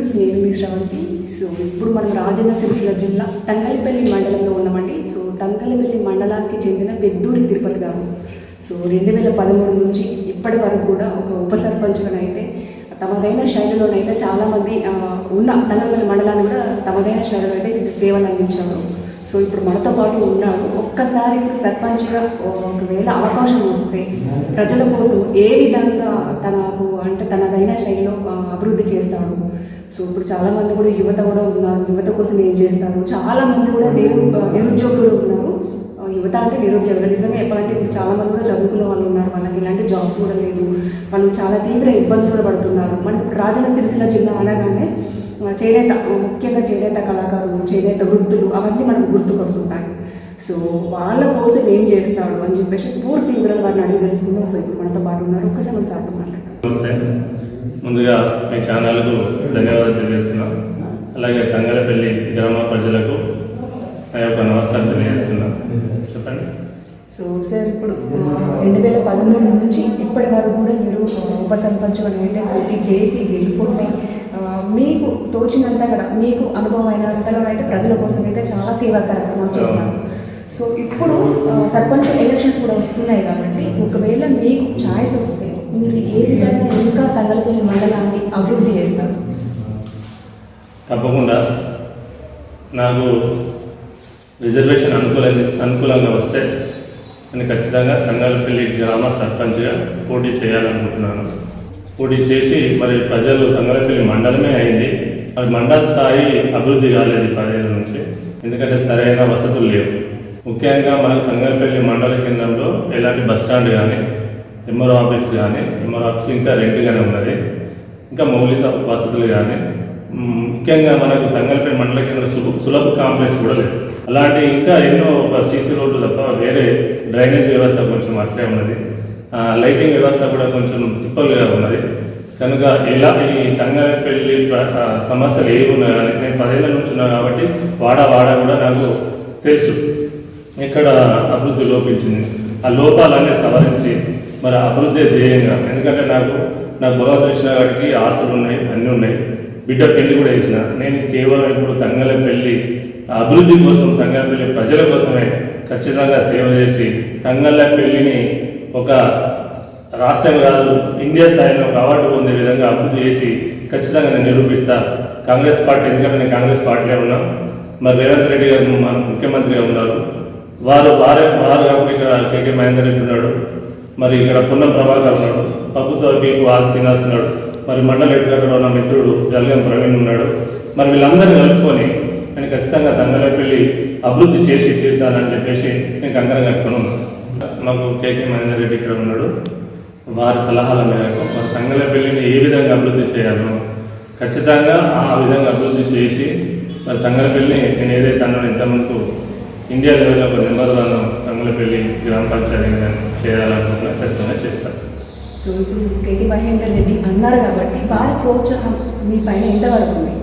News, నేను మీ Sravanthi. So ఇప్పుడు మనం రాజన్న సిరిసిల్ల జిల్లా తంగలపల్లి మండలంలో ఉన్నామండి. సో తంగలపల్లి మండలానికి చెందిన పెద్దూరి తిరుపతి గారు సో 2013 నుంచి ఇప్పటి వరకు కూడా ఒక ఉప సర్పంచ్గానైతే తమదైన శైలిలోనైతే చాలామంది ఉన్న తంగలపల్లి మండలాన్ని కూడా తమదైన శైలిలో అయితే సేవలు అందించారు. సో ఇప్పుడు మనతో పాటు ఉన్నాడు. ఒక్కసారి ఇప్పుడు సర్పంచ్గా ఒకవేళ అవకాశం వస్తే ప్రజల కోసం ఏ విధంగా తనకు అంటే తనదైన శైలిలో అభివృద్ధి చేస్తాడు. సో ఇప్పుడు చాలామంది కూడా యువత కూడా ఉన్నారు. యువత కోసం ఏం చేస్తారు, చాలామంది కూడా నిరుద్యోగులు ఉన్నారు. యువత అంటే నిరుద్యోగులు నిజంగా చెప్పాలంటే ఇప్పుడు చాలామంది కూడా చదువుకునే వాళ్ళు ఉన్నారు. వాళ్ళకి ఇలాంటి జాబ్స్ కూడా లేదు. వాళ్ళు చాలా తీవ్ర ఇబ్బందులు కూడా పడుతున్నారు. మనకి రాజన్న సిరిసిల్ల జిల్లా అనగానే చేనేత, ముఖ్యంగా చేనేత కళాకారులు, చేనేత వృత్తులు అవన్నీ మనకు గుర్తుకొస్తుంటాయి. సో వాళ్ళ కోసం ఏం చేస్తాడు అని చెప్పేసి పూర్తి వివరాలు వారిని అడిగి తెలుసుకుందాం. సో ఇప్పుడు మనతో పాటు ఉన్నారు. ఒక్కసారి మన సార్తో మాట్లాడతాం. నమస్తే. ముందుగా మీ ఛానల్కు ధన్యవాదాలు తెలియజేస్తున్నాం. అలాగే తంగలపల్లి గ్రామ ప్రజలకు నా యొక్క నమస్కారం తెలియజేస్తున్నాం. చెప్పండి. సో సార్ ఇప్పుడు 2013 నుంచి ఇప్పటి వరకు కూడా మీరు ఉప సర్పంచ్గా అయితే పోటీ చేసి గెలుపొంది మీకు తోచినంత కూడా మీకు అనుభవమైనంతలో అయితే ప్రజల కోసం అయితే చాలా సేవా కార్యక్రమాలు చేశారు. సో ఇప్పుడు సర్పంచ్ ఎలక్షన్స్ కూడా వస్తున్నాయి కాబట్టి ఒకవేళ మీకు ఛాయిస్ వస్తే మీరు ఏ విధంగా ఇంకా తంగలపల్లి మండలాన్ని అభివృద్ధి చేస్తారు? తప్పకుండా నాకు రిజర్వేషన్ అనుకూలంగా వస్తే నేను ఖచ్చితంగా తంగలపల్లి గ్రామ సర్పంచ్గా పోటీ చేయాలనుకుంటున్నాను. పోటీ చేసి మరి ప్రజలు తంగలపల్లి మండలమే అయింది, మరి మండల స్థాయి అభివృద్ధి కాలేదు 10 ఏళ్ళ నుంచి. ఎందుకంటే సరైన వసతులు లేవు. ముఖ్యంగా మనకు తంగలపల్లి మండల కేంద్రంలో ఎలాంటి బస్టాండ్ కానీ, ఎంఆర్ఓ ఆఫీస్ కానీ, ఎంఆర్ఓ ఆఫీస్ ఇంకా రెంట్గానే ఉన్నది. ఇంకా మౌలిక వసతులు కానీ, ముఖ్యంగా మనకు తంగలపల్లి మండల కేంద్రం సులభ కాంప్లెక్స్ కూడా లేదు. అలాంటి ఇంకా ఎన్నో సీసీ రోడ్లు తప్ప వేరే డ్రైనేజ్ వ్యవస్థ కొంచెం అట్లే ఉన్నది. లైటింగ్ వ్యవస్థ కూడా కొంచెం తిప్పలుగా ఉన్నది. కనుక ఇలా ఈ తంగలపల్లి సమస్యలు ఏవి ఉన్నాయి కానీ నేను 10 ఏళ్ళ నుంచి ఉన్నా కాబట్టి వాడ కూడా నాకు తెలుసు ఎక్కడ అభివృద్ధి లోపించింది. ఆ లోపాలన్నీ సవరించి మరి అభివృద్ధి ధ్యేయంగా, ఎందుకంటే నాకు భగవంతుడు ఇచ్చిన వాటికి ఆశలు ఉన్నాయి, అన్నీ ఉన్నాయి. బిడ్డ పెళ్లి కూడా వేసిన నేను కేవలం ఇప్పుడు తంగలపల్లి అభివృద్ధి కోసం, తంగలపల్లి ప్రజల కోసమే ఖచ్చితంగా సేవ చేసి తంగలపల్లిని ఒక రాష్ట్రం కాదు ఇండియా స్థాయిలో ఒక అవార్డు పొందే విధంగా అభివృద్ధి చేసి ఖచ్చితంగా నేను నిరూపిస్తా. కాంగ్రెస్ పార్టీ, ఎందుకంటే నేను కాంగ్రెస్ పార్టీలో ఉన్నా. మరి రేవంత్ రెడ్డి గారు మన ముఖ్యమంత్రిగా ఉన్నారు. వారు కాకుండా ఇక్కడ కేకే మహేందర్ రెడ్డి ఉన్నాడు, మరి ఇక్కడ పున్నం ప్రభాకర్ ఉన్నాడు, ప్రభుత్వ పీపు ఆర్ శ్రీనివాస్ ఉన్నాడు, మరి మండల హెడ్క్వార్టర్లో ఉన్న మిత్రుడు జల్గం ప్రవీణ్ ఉన్నాడు. మరి వీళ్ళందరినీ కలుపుకొని నేను ఖచ్చితంగా తంగలపల్లి అభివృద్ధి చేసి తీరుతానని చెప్పేసి నేను కంకణం కట్టుకుని ఉన్నాను. మాకు కేకే మహేందర్ రెడ్డి ఇక్కడ ఉన్నాడు. వారి సలహాల మేరకు మరి తంగలపల్లిని ఏ విధంగా అభివృద్ధి చేయాలో ఖచ్చితంగా ఆ విధంగా అభివృద్ధి చేసి మరి తంగలపల్లిని నేను ఏదైతే అన్నానో ఇంతమందికి ఇండియా లెవెల్లో ఒక నెంబర్ 1 తంగలపల్లి గ్రామ పంచాయతీ చేయాలనుకుంటున్నా. ఖచ్చితంగా చేస్తాను. సో ఇప్పుడు కేకే మహేందర్ రెడ్డి అన్నారు కాబట్టి వారి ప్రోత్సాహం మీ పైన ఎంతవరకు ఉంది?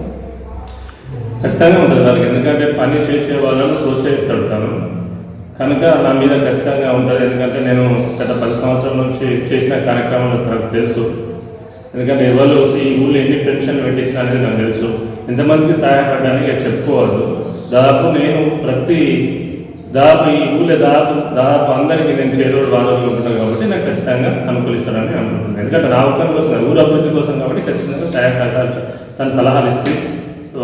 ఖచ్చితంగా ఉంటుంది వారికి, ఎందుకంటే పని చేసే వాళ్ళను ప్రోత్సహిస్తాడు తను. కనుక నా మీద ఖచ్చితంగా ఉంటుంది. ఎందుకంటే నేను గత 10 సంవత్సరాల నుంచి చేసిన కార్యక్రమాలు తనకు తెలుసు. ఎందుకంటే ఎవరు ఈ ఊళ్ళో ఎన్ని పెన్షన్లు పెట్టించిన అనేది నాకు తెలుసు. ఎంతమందికి సహాయపడడానికి చెప్పుకోవద్దు. దాదాపు నేను ఈ ఊళ్ళో దాదాపు అందరికీ నేను చేరువలు వాదనలు ఉంటున్నాను కాబట్టి నాకు ఖచ్చితంగా అనుకూలిస్తారని అనుకుంటున్నాను. ఎందుకంటే నా ఒక్కరి కోసం, ఊరు అభివృద్ధి కోసం కాబట్టి ఖచ్చితంగా సహాయ సహకారాలు తను సలహాలు ఇస్తే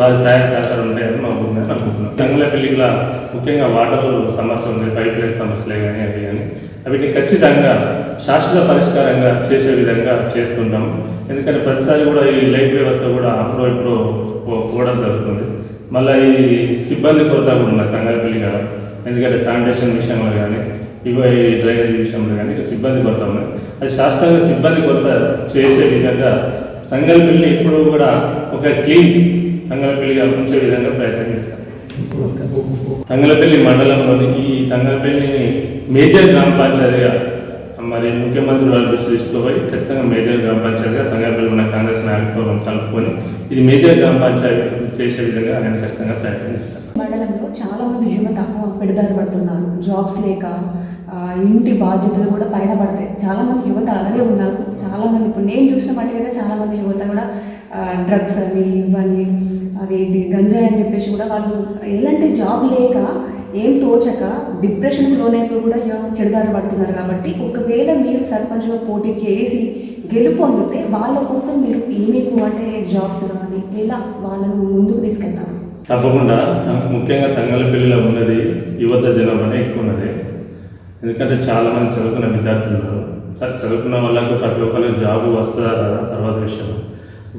వారి సహాయ సహకారం ఉంటాయని మా ఊరిని అనుకుంటున్నాను. తంగలపల్లిలో ముఖ్యంగా వాటర్ సమస్య ఉంది, పైప్ లైన్ సమస్యలే కానీ అవి కానీ వీటిని ఖచ్చితంగా శాశ్వత పరిష్కారంగా చేసే విధంగా చేస్తుంటాం. ఎందుకంటే ప్రతిసారి కూడా ఈ లైట్ వ్యవస్థ కూడా అప్పుడు ఇప్పుడు పోవడం జరుగుతుంది. మళ్ళీ ఈ సిబ్బంది కొరత కూడా ఉన్నది తంగలపల్లి కదా. ఎందుకంటే శానిటేషన్ విషయంలో కానీ ఈ డ్రైనేజ్ విషయంలో కానీ సిబ్బంది కొరత ఉన్నది. అది శాశ్వతంగా సిబ్బంది కొరత చేసే విధంగా తంగలపల్లి ఇప్పుడు కూడా ఒక క్లీన్ తంగలపల్లిగా ఉంచే విధంగా ప్రయత్నం చేస్తాం. తంగలపల్లి మండలంలోని ఈ తంగలపల్లిని మేజర్ గ్రామ పంచాయతీగా మరి ముఖ్యమంత్రి వారి దృష్టి తీసుకుపోయి ఖచ్చితంగా మేజర్ గ్రామ పంచాయతీగా తంగలపల్లి ఉన్న కాంగ్రెస్ నాయకత్వం కలుపుకొని ఇది మేజర్ గ్రామ పంచాయతీ చేసే విధంగా నేను ఖచ్చితంగా ప్రయత్నం చేస్తాను. మండలంలో చాలా మంది యువత పెడదారి పడుతున్నారు, జాబ్స్ లేక ఇంటి బాధ్యతలు కూడా పైన పడతాయి. చాలామంది యువత అలాగే ఉన్నారు. చాలామంది ఇప్పుడు నేను చూసిన మట్టుకైతే చాలామంది యువత కూడా డ్రగ్స్ అని ఇవన్నీ అవి గంజాయి అని చెప్పేసి కూడా వాళ్ళు ఎలాంటి జాబ్ లేక ఏం తోచక డిప్రెషన్కి లోనైపోయి కూడా చెడుదారి పడుతున్నారు. కాబట్టి ఒకవేళ మీరు సర్పంచ్గా పోటీ చేసి గెలుపొందితే వాళ్ళ కోసం మీరు ఏమేమి అంటే జాబ్స్ కానీ ఎలా వాళ్ళను ముందుకు తీసుకెళ్తారు? తప్పకుండా. ముఖ్యంగా తంగలపల్లిలో ఉన్నది యువత జనాభానే ఎక్కువ ఉన్నది. ఎందుకంటే చాలామంది చదువుకున్న విద్యార్థులు ఉన్నారు. సరే, చదువుకున్న వాళ్ళకు ప్రతి ఒక్కరికి జాబ్ వస్తుందా కదా తర్వాత విషయం.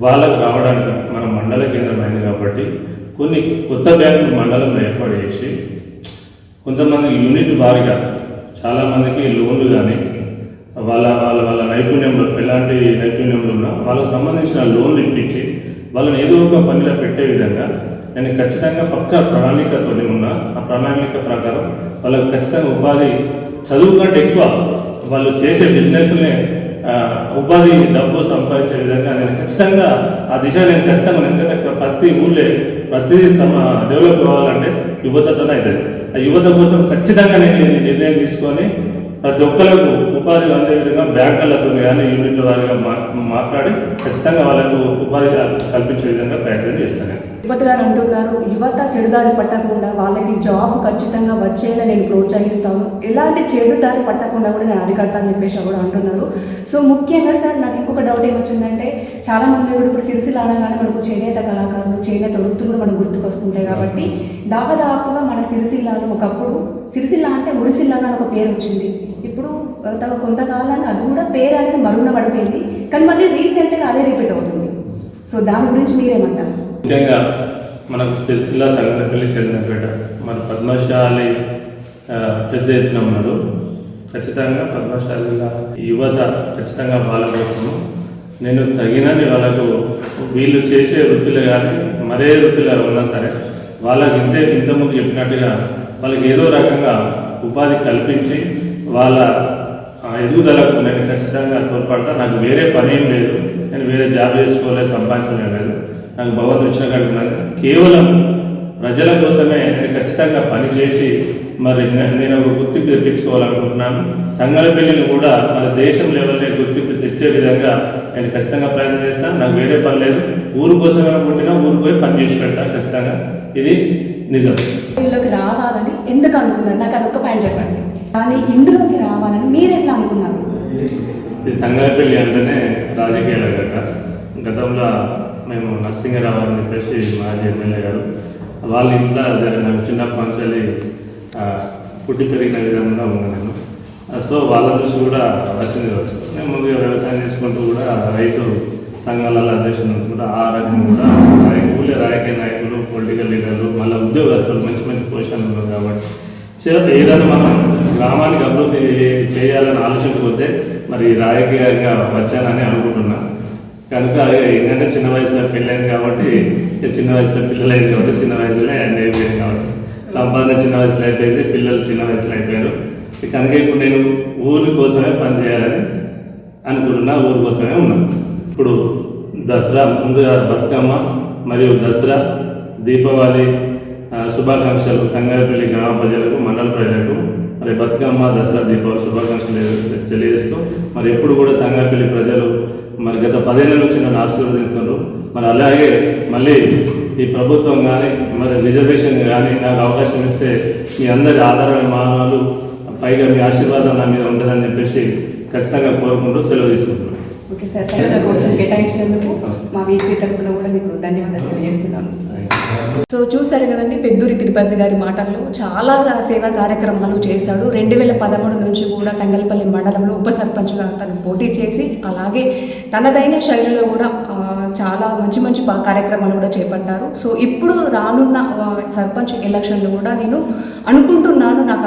వాళ్ళకు రావడానికి మన మండల కేంద్రం అయింది కాబట్టి కొన్ని కొత్త బ్యాంకులు మండలంలో ఏర్పాటు చేసి కొంతమంది యూనిట్ వారిగా చాలామందికి లోన్లు కానీ వాళ్ళ వాళ్ళ వాళ్ళ నైపుణ్యంలో ఎలాంటి నైపుణ్యంలో ఉన్నా వాళ్ళకు సంబంధించిన లోన్లు ఇప్పించి వాళ్ళని ఏదో ఒక పనిలో పెట్టే విధంగా నేను ఖచ్చితంగా పక్కా ప్రణాళికతో ఉన్న ఆ ప్రణాళిక ప్రకారం వాళ్ళకు ఖచ్చితంగా ఉపాధి చదువు కంటే ఎక్కువ వాళ్ళు చేసే బిజినెస్ని ఉపాధి డబ్బు సంపాదించే విధంగా నేను ఖచ్చితంగా ఆ దిశ నేను ఖచ్చితంగా, ఎందుకంటే ప్రతి ఊళ్ళే ప్రతి డెవలప్ కావాలంటే యువతతోనే అవుతుంది. ఆ యువత కోసం ఖచ్చితంగా నేను నిర్ణయం తీసుకొని ప్రతి ఒక్కరికి ఉపాధి అందే విధంగా బ్యాంకులతో కానీ యూనిట్ల వారిగా మాట్లాడి ఖచ్చితంగా వాళ్ళకు ఉపాధి కల్పించే విధంగా ప్రయత్నం చేస్తాను. యువత గారు అంటున్నారు, యువత చెడుదారి పట్టకుండా వాళ్ళకి జాబ్ ఖచ్చితంగా వచ్చేలా నేను ప్రోత్సహిస్తాను, ఎలాంటి చెడుదారి పట్టకుండా కూడా నేను అరికడతాను చెప్పేసి కూడా అంటున్నారు. సో ముఖ్యంగా సార్ నాకు ఇంకొక డౌట్ ఏమొచ్చిందంటే చాలామంది కూడా ఇప్పుడు సిరిసిల్ల అనగానే మనకు చేనేత కళాకారులు చేనేత వృత్తులు కూడా మనకు గుర్తుకొస్తుంటాయి. కాబట్టి దాదాపుగా మన సిరిసిల్లాలో ఒకప్పుడు సిరిసిల్ల అంటే ఉరిసిల్లాగా ఒక పేరు వచ్చింది. ఇప్పుడు కొంతకాలానికి అది కూడా పేరు అనేది మరుగున పడిపోయింది, కానీ మళ్ళీ రీసెంట్గా అదే రిపీట్ అవుతుంది. సో దాని గురించి మీరేమంటారు? ముఖ్యంగా మనకు సిరిసిల్ల తంగలపల్లి చెందినపేట మన పద్మశాలి పెద్ద ఎత్తున ఉన్నారు. ఖచ్చితంగా పద్మశాలిల యువత ఖచ్చితంగా వాళ్ళ కోసము నేను తగినని వాళ్ళకు వీళ్ళు చేసే వృత్తులు కానీ మరే వృత్తిలో ఉన్నా సరే వాళ్ళకి ఇంతకుముందు చెప్పినట్టుగా వాళ్ళకి ఏదో రకంగా ఉపాధి కల్పించి వాళ్ళ ఎదుగుదలకు నేను ఖచ్చితంగా తోడ్పడతా. నాకు వేరే పని ఏం లేదు, నేను వేరే జాబ్ చేసుకోలేదు, సంపాదించడం లేదు. నాకు భగవంతుడు ఇచ్చిన కాదు, కేవలం ప్రజల కోసమే నేను ఖచ్చితంగా పని చేసి మరి నేను ఒక గుర్తింపు తెప్పించుకోవాలనుకుంటున్నాను. తంగలపల్లిని కూడా మన దేశం లెవెల్లో గుర్తింపు తెచ్చే విధంగా నేను ఖచ్చితంగా ప్రయత్నం చేస్తాను. నాకు వేరే పని లేదు, ఊరు కోసమే పుట్టినా ఊరు పోయి పని చేసి పెడతాను ఖచ్చితంగా. ఇది నిజం. ఇందులోకి రావాలని ఎందుకు అనుకున్నారు? నాకు అదొక పాయింట్ చెప్పండి. కానీ ఇందులోకి రావాలని మీరు ఎట్లా అనుకున్నారు? ఇది తంగలపల్లి అంటేనే రాజకీయాల గట్ట. గతంలో మేము నరసింహరావు అని చెప్పేసి మాజీ ఎమ్మెల్యే గారు వాళ్ళ ఇంట్లో జరిగిన చిన్నప్పటి నుంచి పుట్టి పెరిగిన విధంగా ఉన్నాను నేను. సో వాళ్ళ దృష్టి కూడా వచ్చింది కావచ్చు. నేను ముందుగా వ్యవసాయం చేసుకుంటూ కూడా రైతు సంఘాల అధ్యక్షులు కూడా ఆ రకంగా కూడా ఊళ్ళో రాజకీయ నాయకులు, పొలిటికల్ లీడర్లు, మళ్ళీ ఉద్యోగస్తులు మంచి మంచి పొజిషన్లు ఉన్నారు. కాబట్టి ఏదైనా మనం గ్రామానికి అభివృద్ధి చేయాలని ఆలోచించకపోతే మరి రాజకీయంగా వచ్చానని అనుకుంటున్నా. కనుక ఏంటంటే చిన్న వయసులో పెళ్ళైంది కాబట్టి చిన్న వయసులో పిల్లలు అయింది కాబట్టి చిన్న వయసులోనే అయిపోయింది కాబట్టి సంపాదన చిన్న వయసులో అయిపోయింది, పిల్లలు చిన్న వయసులో అయిపోయారు. కనుక ఇప్పుడు నేను ఊరి కోసమే పనిచేయాలని అనుకుంటున్నా, ఊరి కోసమే ఉన్నాను. ఇప్పుడు దసరా ముందుగా బతుకమ్మ మరియు దసరా దీపావళి శుభాకాంక్షలు తంగలపల్లి గ్రామ ప్రజలకు, మండల ప్రజలకు మరి బతుకమ్మ దసరా దీపావళి శుభాకాంక్షలు తెలియజేస్తూ మరి ఎప్పుడు కూడా తంగలపల్లి ప్రజలు మరి గత 10 ఏళ్ళ నుంచి నన్ను ఆశీర్వదిస్తున్నారు. మరి అలాగే మళ్ళీ ఈ ప్రభుత్వం కానీ మరి రిజర్వేషన్ కానీ నాకు అవకాశం ఇస్తే మీ అందరి ఆధారమైన మానవాళ్ళు పైగా మీ ఆశీర్వాదం నా మీద ఉంటుందని చెప్పేసి ఖచ్చితంగా కోరుకుంటూ సెలవు తీసుకుంటున్నాను. ఓకే సార్, తెలంగాణ కోసం కేటాయించినందుకు మా వీపీ తరఫున కూడా మీకు ధన్యవాదాలు తెలియజేస్తున్నాను. సో చూశారు కదండి, పెద్దూరి తిరుపతి గారి మాటల్లో చాలా సేవా కార్యక్రమాలు చేశాడు. 2013 నుంచి కూడా తంగలపల్లి మండలంలో ఉప సర్పంచ్గా తను పోటీ చేసి అలాగే తనదైన శైలిలో కూడా చాలా మంచి మంచి కార్యక్రమాలు కూడా చేపట్టారు. సో ఇప్పుడు రానున్న సర్పంచ్ ఎలక్షన్లో కూడా నేను అనుకుంటున్నాను, నాకు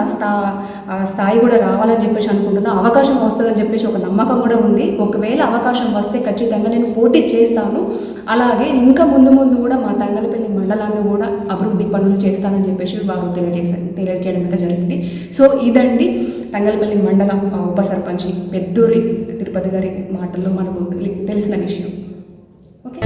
ఆ స్థాయి కూడా రావాలని చెప్పేసి అనుకుంటున్నాను. అవకాశం వస్తుందని చెప్పేసి ఒక నమ్మకం కూడా ఉంది. ఒకవేళ అవకాశం వస్తే ఖచ్చితంగా నేను పోటీ చేస్తాను. అలాగే ఇంకా ముందు ముందు కూడా మా తంగలపల్లి మండలాన్ని కూడా అభివృద్ధి పనులు చేస్తానని చెప్పేసి వారు తెలియజేయడం అయితే జరిగింది. సో ఇదండి తంగలపల్లి మండల ఉప సర్పంచ్ పెద్దూరి తిరుపతి గారి మాటల్లో మనకు తెలిసిన విషయం. ఓకే.